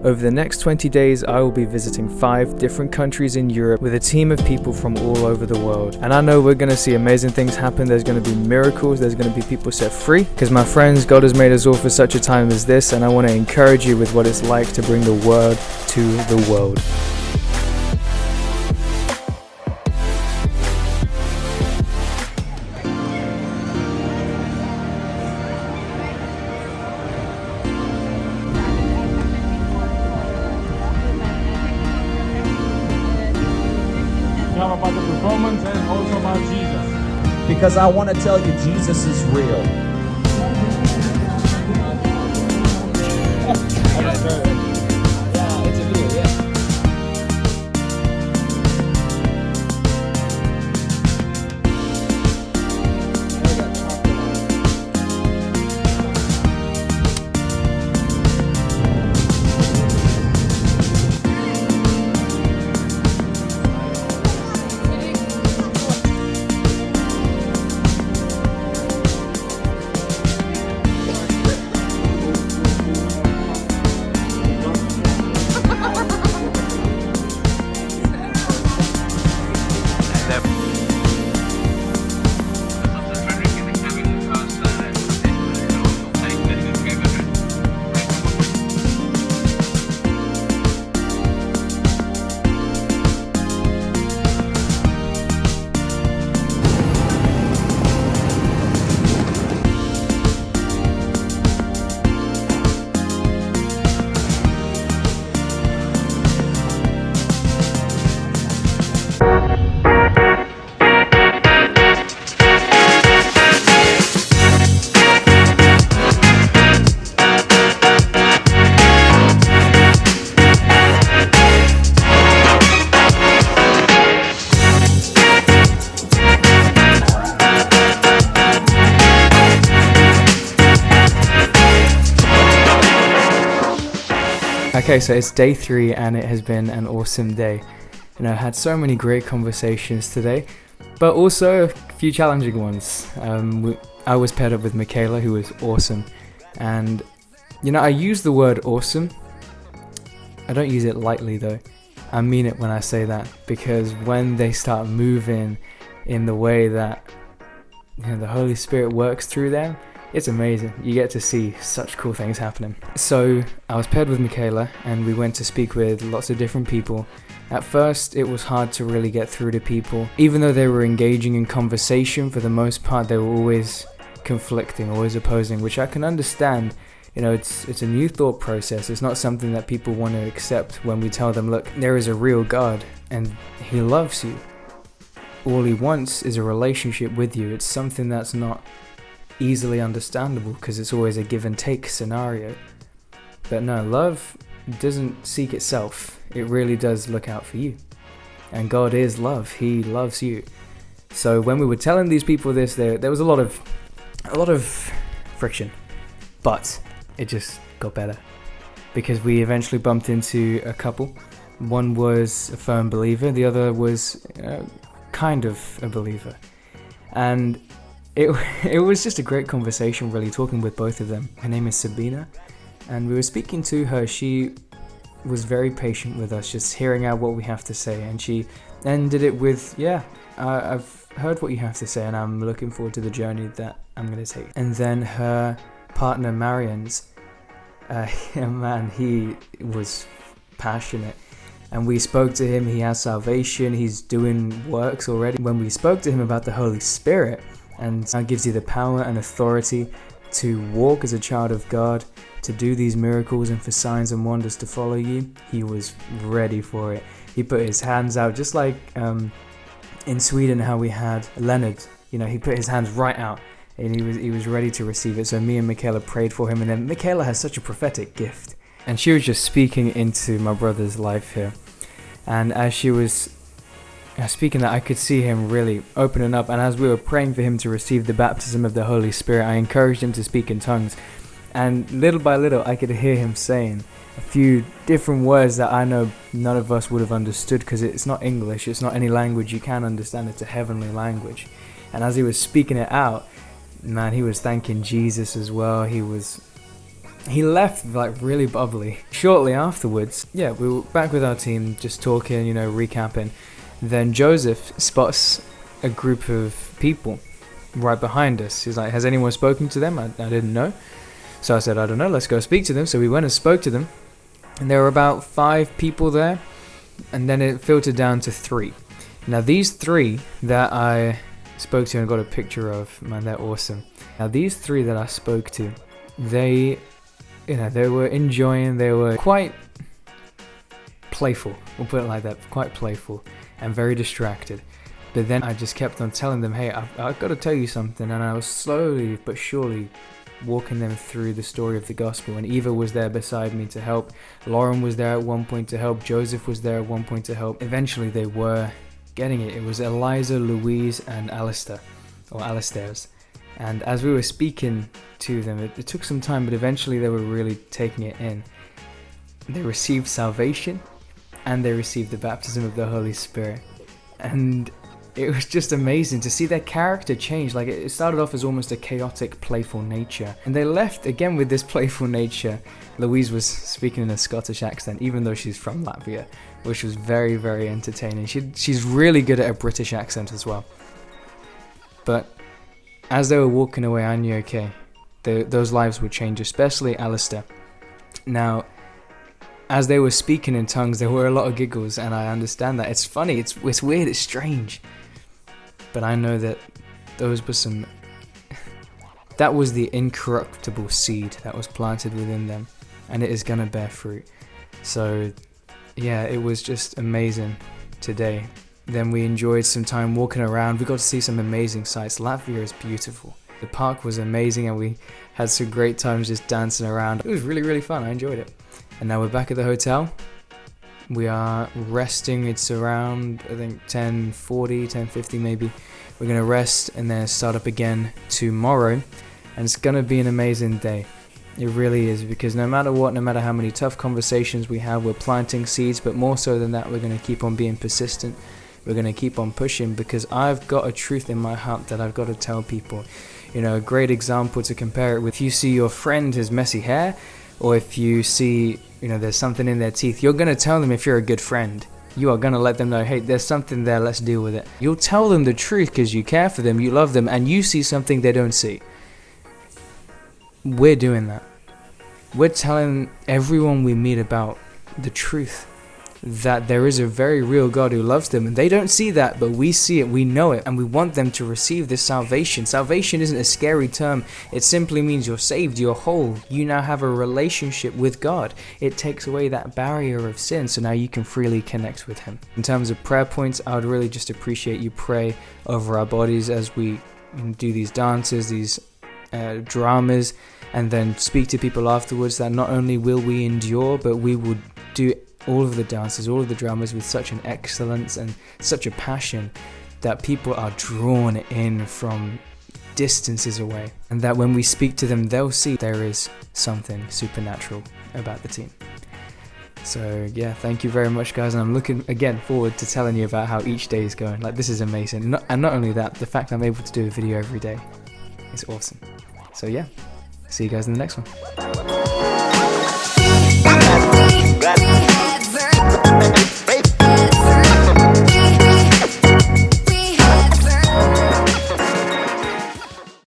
Over the next 20 days, I will be visiting 5 different countries in Europe with a team of people from all over the world. And I know we're going to see amazing things happen. There's going to be miracles. There's going to be people set free. Because my friends, God has made us all for such a time as this. And I want to encourage you with what it's like to bring the word to the world. About the performance and also about Jesus. Because I want to tell you, Jesus is real. It's a video, yeah. Okay, so it's day 3 and it has been an awesome day. I had so many great conversations today, but also a few challenging ones. I was paired up with Michaela, who was awesome. And, I use the word awesome. I don't use it lightly though. I mean it when I say that, because when they start moving in the way that the Holy Spirit works through them, it's amazing. You get to see such cool things happening. So I was paired with Michaela and we went to speak with lots of different people. At first it was hard to really get through to people. Even though they were engaging in conversation, for the most part they were always conflicting, always opposing, which I can understand. It's a new thought process. It's not something that people want to accept when we tell them, look, there is a real God and He loves you. All He wants is a relationship with you. It's something that's not easily understandable because it's always a give and take scenario. But no, love doesn't seek itself. It really does look out for you. And God is love. He loves you. So when we were telling these people this, there was a lot of friction. But it just got better. Because we eventually bumped into a couple. One was a firm believer, the other was kind of a believer. And it was just a great conversation, really, talking with both of them. Her name is Sabina, and we were speaking to her. She was very patient with us, just hearing out what we have to say, and she ended it with, I've heard what you have to say, and I'm looking forward to the journey that I'm going to take. And then her partner, Marian's, man, he was passionate. And we spoke to him. He has salvation. He's doing works already. When we spoke to him about the Holy Spirit, and that gives you the power and authority to walk as a child of God, to do these miracles and for signs and wonders to follow you, he was ready for it. He put his hands out, just like in Sweden how we had Leonard. He put his hands right out and he was ready to receive it. So me and Michaela prayed for him, and then Michaela has such a prophetic gift. And she was just speaking into my brother's life here. And as she was speaking that, I could see him really opening up. And as we were praying for him to receive the baptism of the Holy Spirit, I encouraged him to speak in tongues. And little by little, I could hear him saying a few different words that I know none of us would have understood, because it's not English, it's not any language you can understand, it's a heavenly language. And as he was speaking it out, man, he was thanking Jesus as well. He was he left like really bubbly. Shortly afterwards, yeah, we were back with our team, just talking, recapping. Then Joseph spots a group of people right behind us. He's like, has anyone spoken to them? I didn't know. So I said, I don't know, let's go speak to them. So we went and spoke to them. And there were about 5 people there. And then it filtered down to 3. Now these 3 that I spoke to and got a picture of, man, they're awesome. Now these 3 that I spoke to, they were enjoying, they were quite playful, we'll put it like that, quite playful and very distracted. But then I just kept on telling them, hey, I've got to tell you something. And I was slowly but surely walking them through the story of the gospel. And Eva was there beside me to help. Lauren was there at one point to help. Joseph was there at one point to help. Eventually they were getting it. It was Eliza, Louise, and Alistair, or Alistairs. And as we were speaking to them, it took some time, but eventually they were really taking it in. They received salvation, and they received the baptism of the Holy Spirit. And it was just amazing to see their character change. Like, it started off as almost a chaotic, playful nature. And they left again with this playful nature. Louise was speaking in a Scottish accent, even though she's from Latvia, which was very, very entertaining. She's really good at a British accent as well. But as they were walking away, I knew, okay, those lives would change, especially Alistair. Now, as they were speaking in tongues, there were a lot of giggles, and I understand that. It's funny, it's weird, it's strange. But I know that those were that was the incorruptible seed that was planted within them, and it is going to bear fruit. So, yeah, it was just amazing today. Then we enjoyed some time walking around. We got to see some amazing sights. Latvia is beautiful. The park was amazing, and we had some great times just dancing around. It was really, really fun. I enjoyed it. And now we're back at the hotel. We are resting. It's around, I think, 10:40, 10:50 maybe. We're going to rest and then start up again tomorrow. And it's going to be an amazing day. It really is, because no matter what, no matter how many tough conversations we have, we're planting seeds. But more so than that, we're going to keep on being persistent. We're going to keep on pushing, because I've got a truth in my heart that I've got to tell people. A great example to compare it with, if you see your friend has messy hair, or if you see, there's something in their teeth, you're going to tell them. If you're a good friend, you are going to let them know, hey, there's something there, let's deal with it. You'll tell them the truth because you care for them, you love them, and you see something they don't see. We're doing that. We're telling everyone we meet about the truth, that there is a very real God who loves them, and they don't see that, but we see it, we know it, and we want them to receive this salvation. Salvation isn't a scary term. It simply means you're saved, you're whole, you now have a relationship with God. It takes away that barrier of sin, so now you can freely connect with Him. In terms of prayer points, I would really just appreciate you pray over our bodies as we do these dances, these dramas, and then speak to people afterwards, that not only will we endure, but we will do all of the dances, all of the dramas with such an excellence and such a passion that people are drawn in from distances away, and that when we speak to them, they'll see there is something supernatural about the team. So yeah, thank you very much, guys, and I'm looking again forward to telling you about how each day is going. Like, this is amazing, and not only that, the fact I'm able to do a video every day is awesome. So yeah, see you guys in the next one.